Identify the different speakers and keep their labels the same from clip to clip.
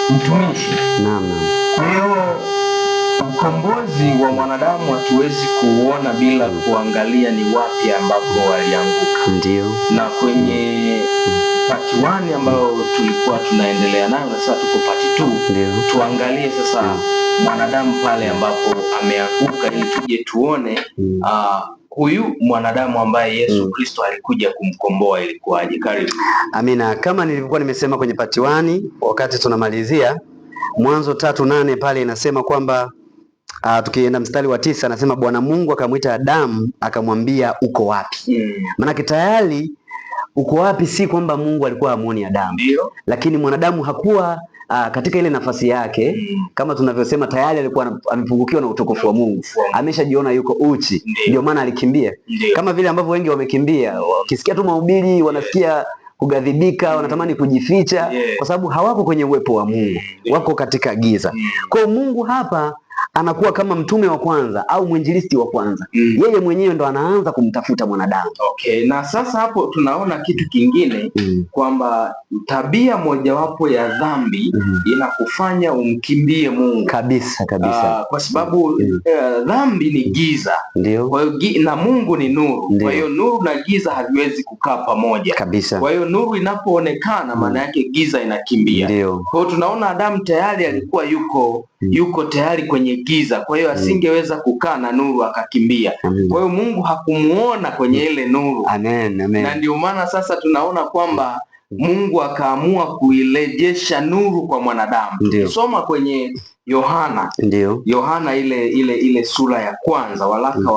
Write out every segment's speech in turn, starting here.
Speaker 1: mtumishi.
Speaker 2: Naam.
Speaker 1: Kwa hiyo ukombozi wa mwanadamu hatuwezi kuuona bila kuangalia ni wapi ambapo walianguka.
Speaker 2: Ndio.
Speaker 1: Na kwenye part 1 ambayo tulikuwa tunaendelea nayo na sasa tuko part 2, tuangalie sasa mwanadamu pale ambapo ameanguka ili tuje tuone huyu mwanadamu ambaye Yesu Kristo alikuja kumkomboa ilikuwaje. Karibu.
Speaker 2: Amina. Kama nilivyokuwa nimesema kwenye part 1 wakati tunamalizia Mwanzo 3:8 pale inasema kwamba tukienda mstari wa 9 anasema Bwana Mungu akamwita Adamu akamwambia uko wapi? Maana tayari uko wapi si kwamba Mungu alikuwa hamuoni Adamu. Lakini mwanadamu hakuwa katika ile nafasi yake kama tunavyosema tayari alikuwa amepungukiwa na utukufu wa Mungu. Ameshajiona yuko uchi. Ndio maana alikimbia. Kama vile ambavyo wengi wamekimbia, wakisikia tu mahubiri wanasikia kugadhibika, wanatamani kujificha kwa sababu hawako kwenye uwepo wa Mungu. Wako katika giza. Kwa Mungu hapa anakuwa kama mtume wa kwanza au mwinjilisti wa kwanza. Yeye mwenyewe ndo anaanza kumtafuta mwanadamu.
Speaker 1: Okay, na sasa hapo tunaona kitu kingine kwamba tabia mojawapo ya dhambi inakufanya umkimbie Mungu.
Speaker 2: Kabisa.
Speaker 1: Kwa sababu dhambi ni giza.
Speaker 2: Ndio.
Speaker 1: Kwa hiyo na Mungu ni nuru. Kwa hiyo nuru na giza haviwezi kukaa pamoja.
Speaker 2: Kabisa.
Speaker 1: Kwa hiyo nuru inapoonekana maana yake giza inakimbia.
Speaker 2: Ndio.
Speaker 1: Kwa hiyo tunaona Adamu tayari alikuwa yuko tayari kwenye giza, kwa hiyo asingeweza kukaa na nuru akakimbia. Kwa hiyo Mungu hakumuona kwenye ile nuru.
Speaker 2: Amen.
Speaker 1: Na ndio maana sasa tunaona kwamba Mungu akaamua kuirejesha nuru kwa mwanadamu. Tukisoma kwenye Yohana ile sura ya kwanza, waraka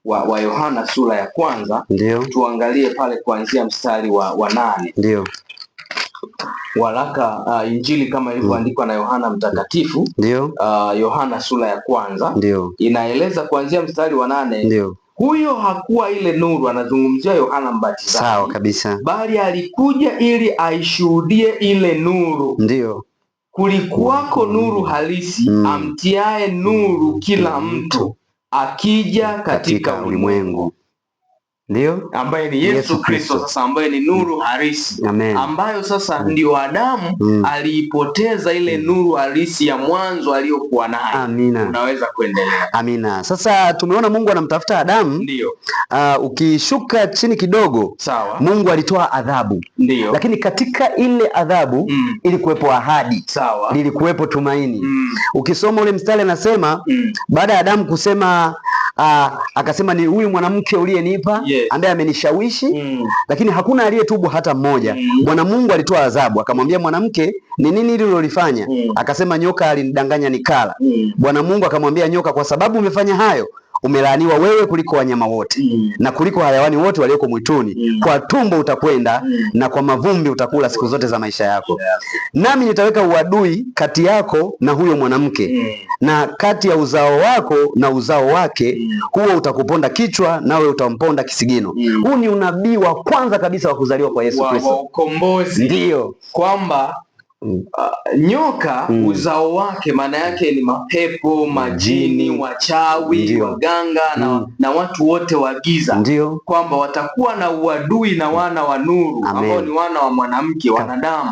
Speaker 1: wa Yohana sura ya kwanza, tuangalie pale kuanzia mstari wa 8. Waraka Injili kama ilivyoandikwa na Yohana Mtakatifu. Yohana sura ya kwanza inaeleza kuanzia mstari wa 8. Huyo hakuwa ile nuru, anazungumzia Yohana Mbatizaji.
Speaker 2: Sawa kabisa.
Speaker 1: Bali alikuja ili aishuhudie ile nuru. Kulikuwako nuru halisi amtiae nuru kila mtu akija katika ulimwengu. Ambaye ni Yesu Kristo sasa, ambaye ni nuru halisi. Ambayo sasa ndio Adamu aliipoteza ile nuru halisi ya mwanzo aliyokuwa nayo. Unaweza kuendelea.
Speaker 2: Amina. Sasa tumeona Mungu anamtafuta Adamu. Ukishuka chini kidogo, Mungu alitoa adhabu. Lakini katika ile adhabu ilikuwepo ahadi. Lilikuwepo tumaini. Ukisoma ule mstari anasema baada ya Adamu kusema akasema ni huyu mwanamke uliyenipa ambaye amenishawishi, lakini hakuna aliyetubu hata mmoja. Bwana Mungu alitoa adhabu, akamwambia mwanamke, ni nini hili ulilofanya? Akasema nyoka alinidanganya nikala. Bwana Mungu akamwambia nyoka, kwa sababu umefanya hayo umelaaniwa wewe kuliko wanyama wote na kuliko hayawani wote walioko mwituni. Kwa tumbo utakwenda na kwa mavumbi utakula siku zote za maisha yako. Nami nitaweka uadui kati yako na huyo mwanamke na kati ya uzao wako na uzao wake, huo utakuponda kichwa nawe utamponda kisigino. Huu ni unabii wa kwanza kabisa wa kuzaliwa kwa Yesu Kristo.
Speaker 1: Ukombozi.
Speaker 2: Ndio.
Speaker 1: Kwamba nyoka uzao wake maana yake ni mapepo, majini, wachawi, waganga na watu wote wa giza. Kwamba watakuwa na uadui na wana wa nuru ambao ni wana wa mwanamke, wanadamu.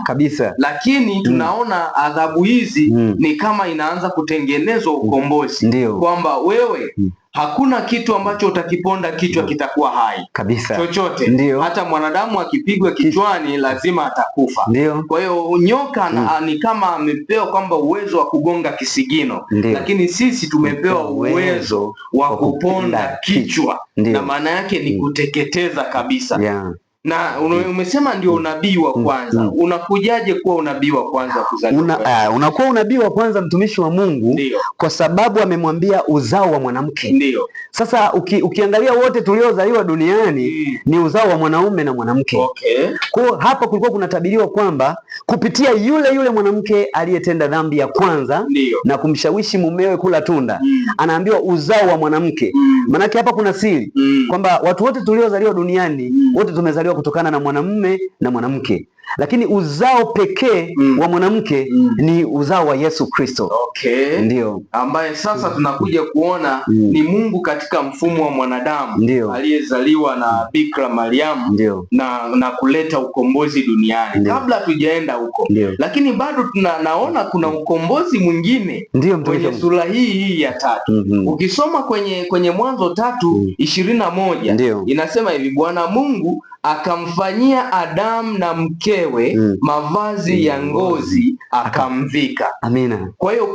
Speaker 1: Lakini tunaona adhabu hizi ni kama inaanza kutengenezwa ukombozi. Kwamba wewe hakuna kitu ambacho utakiponda kichwa kitakuwa hai
Speaker 2: kabisa.
Speaker 1: Chochote. Hata mwanadamu akipigwa kichwani lazima atakufa. Kwa hiyo nyoka ni kama amepewa kwamba uwezo wa kugonga kisigino. Lakini sisi tumepewa uwezo wa kuponda kichwa. Na maana yake ni kuteketeza kabisa. Na umesema ndio unabii wa kwanza. Unakujaje kuwa unabii wa kwanza kuzaliwa?
Speaker 2: Unakuwa unabii wa kwanza mtumishi wa Mungu kwa sababu amemwambia uzao wa mwanamke. Sasa ukiangalia wote tuliozaliwa duniani ni uzao wa mwanaume na mwanamke. Kwa hapa kulikuwa kunatabiriwa kwamba kupitia yule mwanamke aliyetenda dhambi ya kwanza na kumshawishi mumewe kula tunda, anaambiwa uzao wa mwanamke. Manake hapa kuna siri kwamba watu wote tuliozaliwa duniani wote tumezaliwa kutokana na mwanamume na mwanamke. lakini uzao pekee wa mwanamke ni uzao wa Yesu Kristo.
Speaker 1: Okay.
Speaker 2: Ndio.
Speaker 1: Ambaye sasa tunakuja kuona ni Mungu katika mfumo wa mwanadamu aliyezaliwa na Bikira Mariamu na kuleta ukombozi duniani. Kabla hatujaenda huko, lakini bado naona kuna ukombozi mwingine kwenye sura hii ya 3. Ukisoma kwenye Mwanzo 3:21 inasema hivi, Bwana Mungu akamfanyia Adamu na mkewe mavazi ya ngozi akamvika.
Speaker 2: Amina.
Speaker 1: Kwa hiyo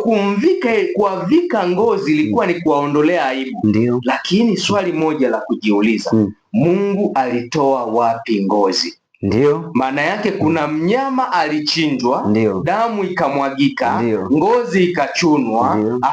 Speaker 1: kuwavika ngozi ilikuwa ni kuwaondolea aibu.
Speaker 2: Ndio.
Speaker 1: Lakini swali moja la kujiuliza, Mungu alitoa wapi ngozi?
Speaker 2: Ndio.
Speaker 1: Maana yake kuna mnyama alichinjwa, damu ikamwagika, ngozi ikachunwa,